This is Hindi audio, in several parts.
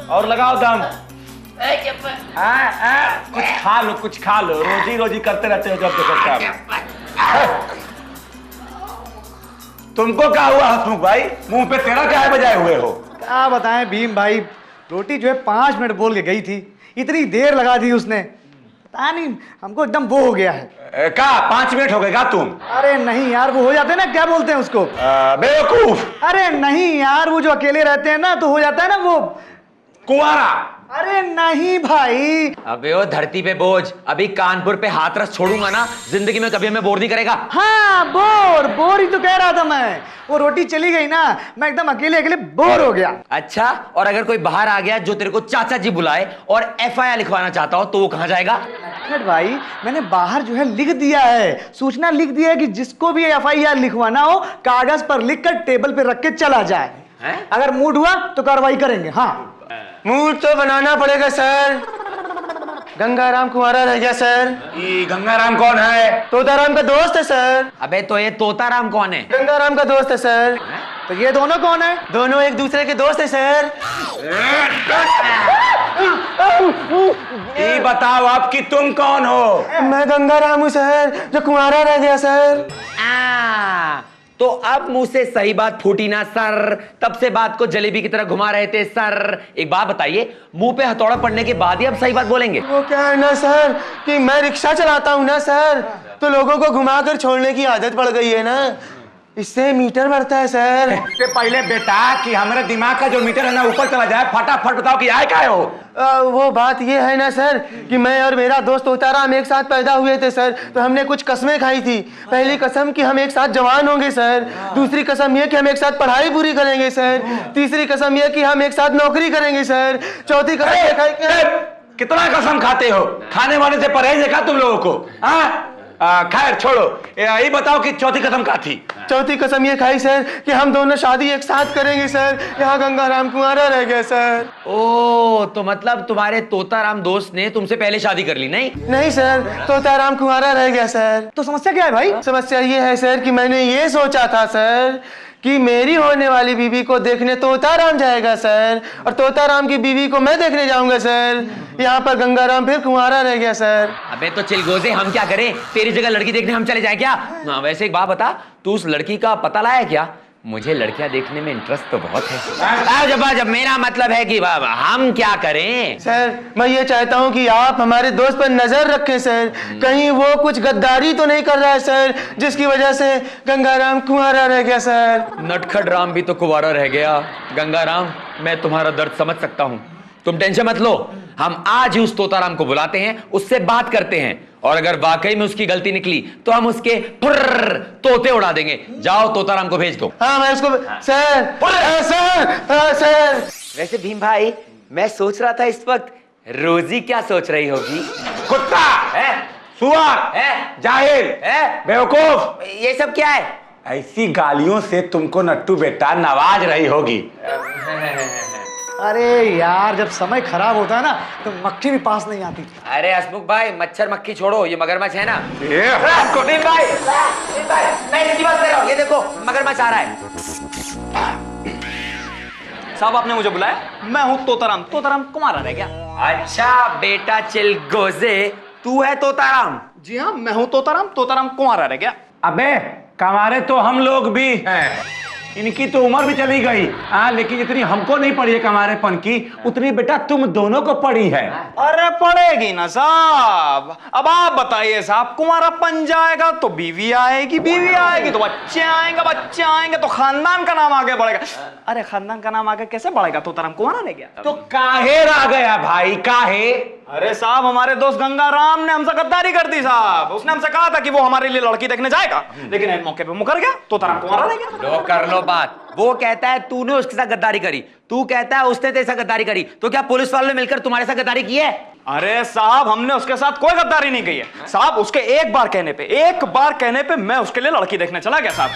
और लगाओ दम। कुछ खा लो, रोजी रोजी करते रहते हो जब देखो। तुमको क्या हुआ हसमुख भाई, मुंह पे तेरा क्या बजाए हुए हो? क्या बताएं भीम भाई, रोटी जो है 5 मिनट बोल के गई थी, इतनी देर लगा दी उसने, पता नहीं हमको एकदम वो हो गया है। क्या 5 मिनट हो गए क्या तुम? अरे नहीं यार, वो हो जाते हैं ना, क्या बोलते हैं उसको, बेवकूफ। अरे नहीं यार, वो जो अकेले रहते हैं ना तो हो जाता है ना वो कुंवारा। अरे नहीं भाई। अबे वो धरती पे बोझ, अभी कानपुर पे हाथरस छोड़ूंगा ना, जिंदगी में कभी हमें बोर नहीं करेगा। हाँ बोर ही तो कह रहा था मैं, वो रोटी चली गई ना, मैं एकदम अकेले बोर हो गया। अच्छा, और अगर कोई बाहर आ गया जो तेरे को चाचा जी बुलाए और FIR लिखवाना चाहता हो तो वो कहाँ जाएगा? भाई मैंने बाहर जो है लिख दिया है, सूचना लिख दिया है कि जिसको भी FIR लिखवाना हो कागज पर लिखकर टेबल पे रख के चला जाए। अगर मूड हुआ तो कार्रवाई करेंगे। हाँ मूड तो बनाना पड़ेगा सर। गंगाराम कुंवारा रह गया सर। ये गंगाराम कौन है? तोताराम का दोस्त है सर। अबे तो ये तोताराम कौन है? गंगाराम का दोस्त है सर। तो ये दोनों कौन है? दोनों एक दूसरे के दोस्त है सर। ये बताओ आप कि तुम कौन हो? मैं गंगाराम हूँ सर, जो कुंवारा रह गया सर। तो अब मुंह से सही बात फूटी ना सर, तब से बात को जलेबी की तरह घुमा रहे थे सर। एक बात बताइए, मुंह पे हथौड़ा पड़ने के बाद ही अब सही बात बोलेंगे? वो क्या है ना सर कि मैं रिक्शा चलाता हूँ ना सर, तो लोगों को घुमाकर छोड़ने की आदत पड़ गई है ना, इससे मीटर बढ़ता है सर। इससे पहले बेटा कि हमारे दिमाग का जो मीटर है ना ऊपर चला जाए, फटाफट बताओ कि आए क्या हो? वो बात ये है ना सर कि मैं और मेरा दोस्त तोताराम एक साथ पैदा हुए थे सर, तो हमने कुछ कस्में खाई थी। पहली कसम कि हम एक साथ जवान होंगे सर, दूसरी कसम ये कि हम एक साथ पढ़ाई पूरी करेंगे सर, तीसरी कसम ये कि हम एक साथ नौकरी करेंगे सर, चौथी कसम कितना कसम खाते हो? खाने वाले से परहेज है क्या तुम लोगों को? खैर छोड़ो, ये बताओ कि चौथी कसम क्या थी? चौथी कसम ये खाई सर कि हम दोनों शादी एक साथ करेंगे सर। यहाँ गंगाराम कुंवारा रह गया सर। ओ, तो मतलब तुम्हारे तोताराम दोस्त ने तुमसे पहले शादी कर ली? नहीं सर, तोताराम कुंवारा रह गया सर। तो समस्या क्या है भाई? समस्या ये है सर कि मैंने ये सोचा था सर कि मेरी होने वाली बीवी को देखने तोताराम जाएगा सर, और तोताराम की बीवी को मैं देखने जाऊंगा सर। यहाँ पर गंगाराम फिर कुंवारा रह गया सर। अबे तो चिलगोजे, हम क्या करें? तेरी जगह लड़की देखने हम चले जाए क्या? वैसे एक बात बता, तू उस लड़की का पता लाया क्या? मुझे लड़कियां देखने में इंटरेस्ट तो बहुत है। जब मेरा मतलब है कि हम क्या करें? सर मैं ये चाहता हूँ कि आप हमारे दोस्त पर नजर रखें सर, कहीं वो कुछ गद्दारी तो नहीं कर रहा है सर, जिसकी वजह से गंगाराम कुंवारा रह गया सर। नटखट राम भी तो कुंवारा रह गया। गंगाराम, मैं तुम्हारा दर्द समझ सकता हूँ, तुम टेंशन मत लो। हम आज ही उस तोताराम को बुलाते हैं, उससे बात करते हैं, और अगर वाकई में उसकी गलती निकली तो हम उसके तोते उड़ा देंगे। जाओ तोताराम को भेज दो। हाँ मैं उसको सर। वैसे भीम भाई, मैं सोच रहा था इस वक्त रोजी क्या सोच रही होगी? कुत्ता है, सुअर है, जाहिल है, बेवकूफ, ये सब क्या है? ऐसी गालियों से तुमको नट्टू बेटा नवाज रही होगी। अरे यार, जब समय खराब होता है ना तो मक्खी भी पास नहीं आती। अरे हसमुख भाई, मच्छर मक्खी छोड़ो, ये मगरमच्छ है ना। भीम भाई, मैं इसकी बात कर रहा हूँ, ये देखो मगरमच्छ आ रहा है। साहब आपने मुझे बुलाया? मैं हूँ तोताराम कुंवारा रह गया। अच्छा बेटा चिलगोजे, तू है तोताराम? जी हाँ, मैं हूँ तोताराम कुंवारा रह गया। अबे कमारे तो हम लोग भी हैं, इनकी तो उम्र भी चली गई। लेकिन जितनी हमको नहीं पड़ी है कमारेपन की, उतनी बेटा तुम दोनों को पड़ी है। अरे पड़ेगी ना साहब। अब आप बताइए साहब, कुंवारापन जाएगा तो बीवी आएगी, बीवी आएगी तो बच्चे आएंगे तो खानदान का नाम आगे बढ़ेगा। अरे खानदान का नाम आगे कैसे बढ़ेगा? तोताराम कुंवारा रह गया। तो काहे आ गया भाई, काहे? अरे साहब, हमारे दोस्त गंगाराम ने हमसे गद्दारी कर दी साहब। उसने हमसे कहा था कि वो हमारे लिए लड़की देखने जाएगा, लेकिन इन मौके पे मुकर गया, तोताराम कुंवारा रह गया। लो कर लो बात। वो कहता है तूने उसके साथ गद्दारी करी, तू कहता है उसने तेरे साथ गद्दारी करी, तो क्या पुलिस वालों ने मिलकर तुम्हारे साथ गद्दारी की है? अरे साहब, हमने उसके साथ कोई गद्दारी नहीं की है साहब। उसके एक बार कहने पे मैं उसके लिए लड़की देखने चला गया साहब।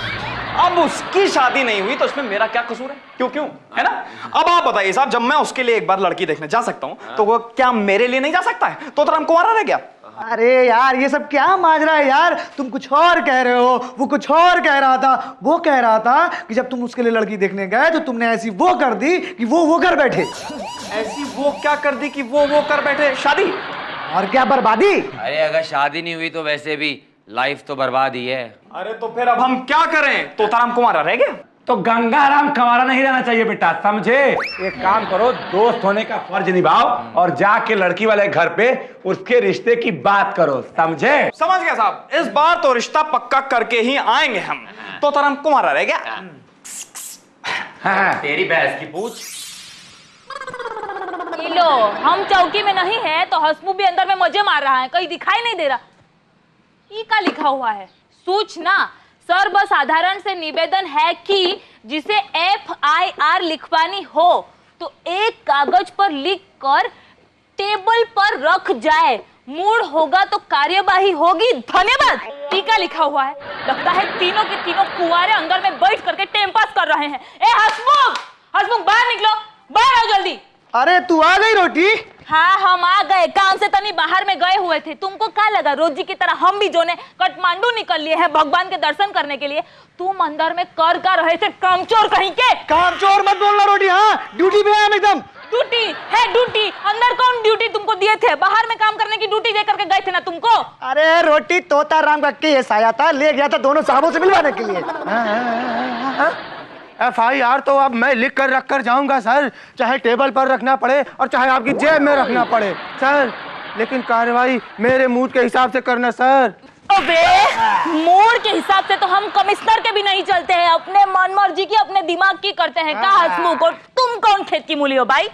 अब उसकी शादी नहीं हुई तो इसमें मेरा क्या कसूर है? क्यों है ना? अब आप बताइए साहब, जब मैं उसके लिए एक बार लड़की देखने जा सकता हूं तो वो क्या मेरे लिए नहीं जा सकता है? तोताराम कुंवारा रह गया। अरे यार, ये सब क्या माजरा है यार? तुम कुछ और कह रहे हो, वो कुछ और कह रहा था। वो कह रहा था कि जब तुम उसके लिए लड़की देखने गए तो तुमने ऐसी वो कर दी कि वो घर बैठे। ऐसी वो क्या कर दी कि वो कर बैठे शादी? और क्या बर्बादी? अरे अगर शादी नहीं हुई तो वैसे भी लाइफ तो बर्बाद ही है। अरे तो फिर अब हम क्या करें? तोताराम कुंवारा रह गया तो गंगाराम कंवारा नहीं रहना चाहिए बेटा, समझे? एक काम करो, दोस्त होने का फर्ज निभाओ और जाके लड़की वाले घर पे उसके रिश्ते की बात करो, समझे? समझ गया साहब, इस बार तो रिश्ता पक्का करके ही आएंगे हम। तोताराम कुंवारा रह गया। हाँ। तेरी बहस की पूछ। ये लो, हम चौकी में नहीं है तो हसमुख भी अंदर में मजे मार रहा है, कहीं दिखाई नहीं दे रहा। ये क्या लिखा हुआ है? सूचना सर्वसाधारण से निवेदन है कि जिसे FIR लिखवानी हो तो एक कागज पर लिख कर टेबल पर रख जाए, मूड होगा तो कार्यवाही होगी। धन्यवाद। टीका लिखा हुआ है, लगता है तीनों के तीनों कुंवारे अंदर में बैठ करके टाइम पास कर रहे हैं। ए हसमुख, हसमुख बाहर निकलो, बाहर आओ जल्दी। अरे तू आ गई रोटी? हाँ हम आ गए, काम से तनी बाहर में गए हुए थे। तुमको क्या लगा रोजी की तरह हम भी जो ने काठमांडू निकल लिए हैं भगवान के दर्शन करने के लिए? तुम अंदर में कर रहे थे कामचोर कहीं के। कामचोर मत बोलना रोटी। हाँ ड्यूटी पे हम एकदम। ड्यूटी है ड्यूटी? अंदर कौन ड्यूटी तुमको दिए थे? बाहर में काम करने की ड्यूटी दे करके गए थे ना तुमको? अरे रोटी, तोताराम का केस आया था, ले गया था दोनों साहबों से मिलवाने के लिए। FIR तो अब मैं लिख कर रख कर जाऊंगा सर, चाहे टेबल पर रखना पड़े और चाहे आपकी जेब में रखना पड़े सर, लेकिन कार्रवाई मेरे मूड के हिसाब से करना सर। अबे मूड के हिसाब से तो हम कमिश्नर के भी नहीं चलते हैं, अपने मन मर्जी की अपने दिमाग की करते हैं। का हसमुख, और तुम कौन खेत की मूली हो भाई?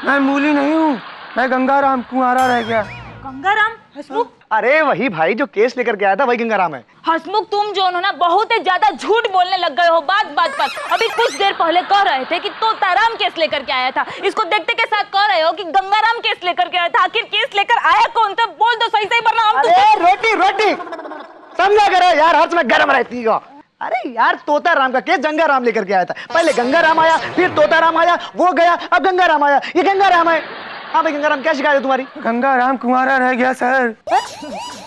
मैं मूली नहीं हूँ, मैं गंगाराम कुंवारा रह गया। गंगाराम? हसमुख? अरे वही भाई जो केस लेकर के आया था, वही गंगाराम है। हसमुख तुम जो हो ना बहुत ही ज्यादा झूठ बोलने लग गए हो बात बात पर। अभी कुछ देर पहले कह रहे थे कि तोताराम केस लेकर के आया था, इसको देखते के साथ कह रहे हो कि गंगाराम केस लेकर के आया था। आखिर केस लेकर आया कौन था? बोल दो सही वरना हम अरे रोटी रोटी समझा करो यार, हर समय गर्म रहती हो। अरे यार तोताराम का केस गंगाराम लेकर के आया था। पहले गंगाराम आया, फिर तोताराम आया, वो गया, अब गंगाराम आया, ये गंगाराम है। हाँ भाई गंगाराम, क्या शिकायत है तुम्हारी? गंगाराम कुंवारा रह गया सर।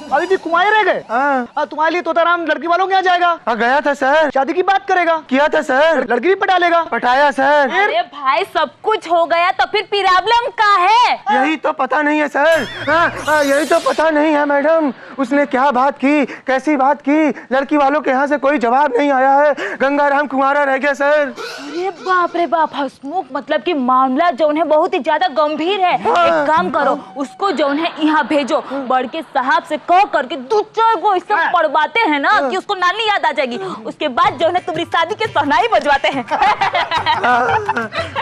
अभी भी कुंवारे रह गए? हाँ। तुम्हारे लिए तोताराम लड़की वालों के यहाँ जाएगा? हाँ गया था सर। शादी की बात करेगा? किया था सर। लड़की भी पटा लेगा? पटाया सर। अरे भाई सब कुछ हो गया तो फिर प्रॉब्लम का है? यही तो पता नहीं है सर। हाँ, यही तो पता नहीं है मैडम, उसने क्या बात की, कैसी बात की, लड़की वालों के यहाँ से कोई जवाब नहीं आया है। गंगाराम कुंवारा रह गया सर। अरे बाप रे बाप हसमुख, मतलब कि मामला जो है बहुत ही ज्यादा गंभीर है। एक काम करो, उसको जो है यहाँ भेजो, बड़ के साहब से कह करके दो चार को ऐसा पढ़वाते हैं ना कि उसको नानी याद आ जाएगी। उसके बाद जो है तुम्हारी शादी के सहनाई बजवाते हैं।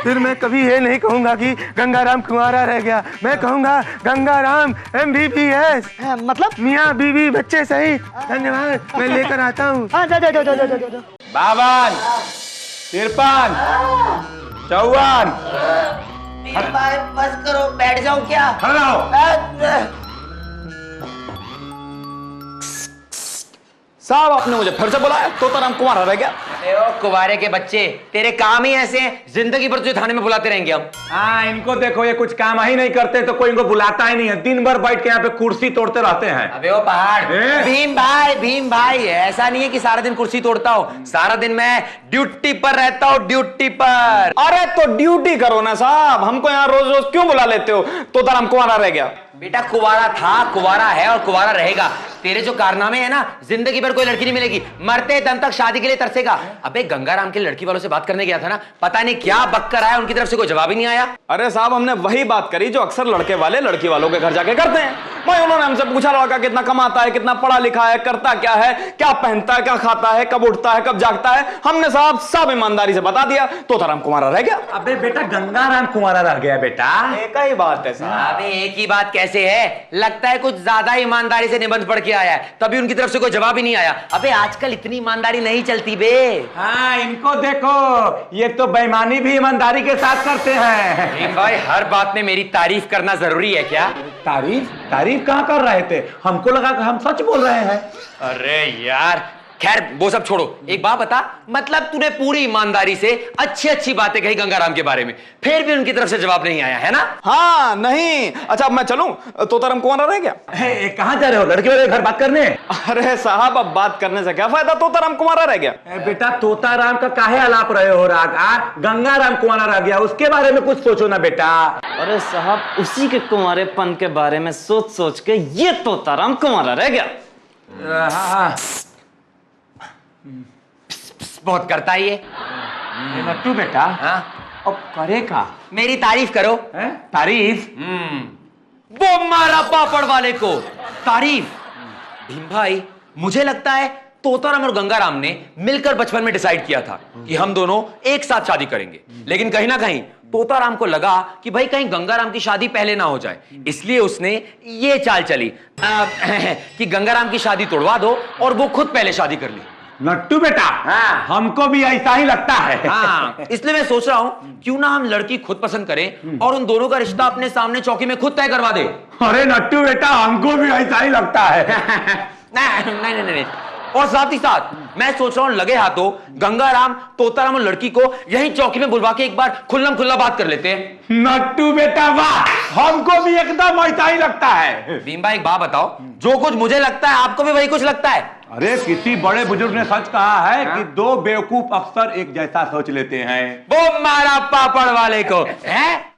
फिर मैं कभी ये नहीं कहूंगा कि गंगाराम कुंवारा रह गया, मैं कहूंगा गंगाराम MBBS, मतलब मियाँ बीवी बच्चे सही। धन्यवाद, मैं लेकर आता हूँ। हाँ जा जा जा जा जा जा जा। 52, 53, 54। बस करो, बैठ जाओ क्या? खड़ा हो। साहब आपने मुझे फिर से बुलाया, तोताराम कुंवारा रह गया। अरे ओ कुंवारे के बच्चे, तेरे काम ही ऐसे हैं, जिंदगी भर तुझे थाने में बुलाते रहेंगे हम। हाँ इनको देखो, ये कुछ काम ही नहीं करते तो कोई इनको बुलाता ही नहीं है, दिन भर बैठ के यहाँ पे कुर्सी तोड़ते रहते हैं। अबे ओ पहाड़, भीम भाई ऐसा नहीं है कि सारा दिन कुर्सी तोड़ता हूँ, सारा दिन मैं ड्यूटी पर रहता हूँ, ड्यूटी पर। अरे तो ड्यूटी करो ना साहब, हमको यहाँ रोज रोज क्यों बुला लेते हो? तोताराम कुंवारा रह गया। बेटा कुंवारा था, कुंवारा है और कुंवारा रहेगा। तेरे जो कारनामे है ना, जिंदगी भर कोई लड़की नहीं मिलेगी, मरते दम तक शादी के लिए तरसेगा। अबे गंगाराम के लड़की वालों से बात करने गया था ना, पता नहीं क्या बक्कर आया, उनकी तरफ से कोई जवाब ही नहीं आया। अरे साहब हमने वही बात करी जो अक्सर लड़के वाले लड़की वालों के घर जाके करते हैं। भाई उन्होंने हमसे पूछा लड़का कितना कमाता है, कितना पढ़ा लिखा है, करता क्या है, क्या पहनता है, क्या खाता है, कब उठता है, कब जागता है। हमने साहब सब ईमानदारी से बता दिया, तोताराम कुंवारा रह गया। अबे बेटा गंगाराम कुंवारा रह गया बेटा। एक ही बात है साहब। अबे एक ही बात कैसे है? लगता है कुछ ज्यादा ईमानदारी से निबंध पढ़ के आया है, तभी उनकी तरफ से कोई जवाब ही नहीं आया। अबे आजकल इतनी ईमानदारी नहीं चलती बे। हाँ इनको देखो, ये तो बेईमानी भी ईमानदारी के साथ करते हैं। भाई हर बात में मेरी तारीफ करना जरूरी है क्या? तारीफ तारीफ कहाँ कर रहे थे? हमको लगा कि हम सच बोल रहे हैं। अरे यार खैर वो सब छोड़ो, एक बात बता, मतलब तूने पूरी ईमानदारी से अच्छी अच्छी बातें कही गंगाराम के बारे में, फिर भी उनकी तरफ से जवाब नहीं आया है ना? हाँ नहीं, अच्छा अब मैं चलूं? तोताराम कुंवारा रह गया। कहाँ जा रहे हो? लड़के वाले घर बात करने? अरे साहब अब बात करने से क्या फायदा, तोताराम कुंवारा रह गया। बेटा तोताराम का काहे आलाप रहे हो राग? गंगाराम कुंवारा रह गया, उसके बारे में कुछ सोचो ना बेटा। अरे साहब उसी के कुंवारेपन के बारे में सोच सोच के ये तोताराम कुंवारा रह गया। हाँ बहुत करता है ये नट्टू बेटा। हाँ? अब करेगा मेरी तारीफ करो। तारीफ? वो मारा पापड़ वाले को तारीफ। भीम भाई मुझे लगता है तोताराम और गंगाराम ने मिलकर बचपन में डिसाइड किया था कि हम दोनों एक साथ शादी करेंगे, लेकिन कहीं ना कहीं तोताराम को लगा कि भाई कहीं गंगाराम की शादी पहले ना हो जाए, इसलिए उसने ये चाल चली कि गंगाराम की शादी तोड़वा दो और वो खुद पहले शादी कर ली। नट्टू बेटा हमको भी ऐसा ही लगता है। हाँ, इसलिए मैं सोच रहा हूं क्यों ना हम लड़की खुद पसंद करें और उन दोनों का रिश्ता अपने सामने चौकी में खुद तय करवा दे। अरे नट्टू बेटा हमको भी ऐसा ही लगता है। नहीं नहीं नहीं, और साथ ही साथ मैं सोच रहा हूं लगे हाथों गंगाराम तोताराम और लड़की को यहीं चौकी में बुलवा के एक बार खुल्लम खुल्ला बात कर लेते हैं। नट्टू बेटा वाह, हमको भी एकदम ऐसा ही लगता है। भीम भाई एक बात बताओ, जो कुछ मुझे लगता है आपको भी वही कुछ लगता है? अरे किसी बड़े बुजुर्ग ने सच कहा है कि दो बेवकूफ अक्सर एक जैसा सोच लेते हैं। वो मारा पापड़ वाले को है।